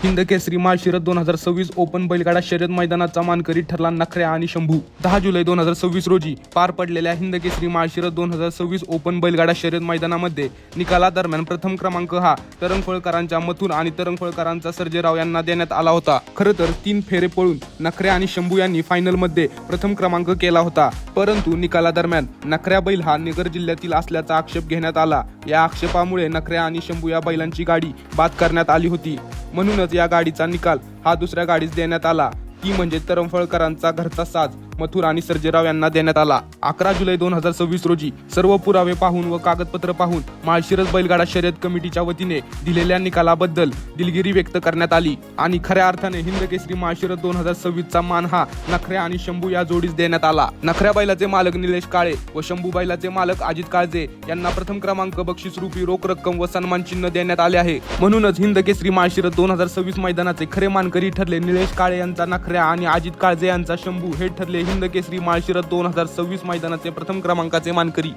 Hind Kesari Malshiras 2026 open बैलगाडा शर्यत मैदानाचा मानकरी ठरला नखऱ्या आणि शंभू। 10 जुलै 2026 रोजी पार पडलेल्या हिंद केसरी माळशिरस 2026 ओपन बैलगाडा शर्यत मैदानामध्ये निकालादरम्यान प्रथम क्रमांक हा तरंगफळकरांच्या मथुर आणि तरंगफळकरांचा सर्जेराव यांना देण्यात आला होता। खरं तर 3 फेरे पळून नखऱ्या आणि शंभू यांनी फायनलमध्ये प्रथम क्रमांक केला होता, परंतु निकालादरम्यान नखऱ्या बैल हा नगर जिल्ह्यातील असल्याचा आक्षेप घेण्यात आला। या आक्षेपामुळे नखऱ्या आणि शंभू या बैलांची गाडी बाद करण्यात आली होती। म्हणूनच या गाडीचा निकाल हा दुसऱ्या गाडीस देण्यात आला, ती म्हणजे तरंगफळकरांचा घरचा साज मथुर आणि सर्जेराव यांना देण्यात आला। 11 जुलै 2026 रोजी सर्व पुरावे पाहून व कागदपत्र पाहून माळशिरस बैलगाडा शर्यत कमिटीच्या वतीने दिलेल्या निकालाबद्दल दिलगिरी व्यक्त करण्यात आली आणि खऱ्या अर्थाने हिंद केसरी माळशिरस 2026 चा मान हा नखऱ्या आणि शंभू या जोडीस देण्यात आला। नखऱ्या बैलाचे मालक निलेश काळे व शंभू बैलाचे मालक अजित काळजे यांना प्रथम क्रमांक बक्षीस रूपी रोख रक्कम व सन्मान चिन्ह देण्यात आले आहे। म्हणूनच हिंद केसरी माळशिरस 2026 मैदानाचे खरे मानकरी ठरले निलेश काळे यांचा नखऱ्या आणि अजित काळजे यांचा शंभू हे ठरले हिंद केसरी माळशिरस 2026 मैदानाचे प्रथम क्रमांकाचे मानकरी।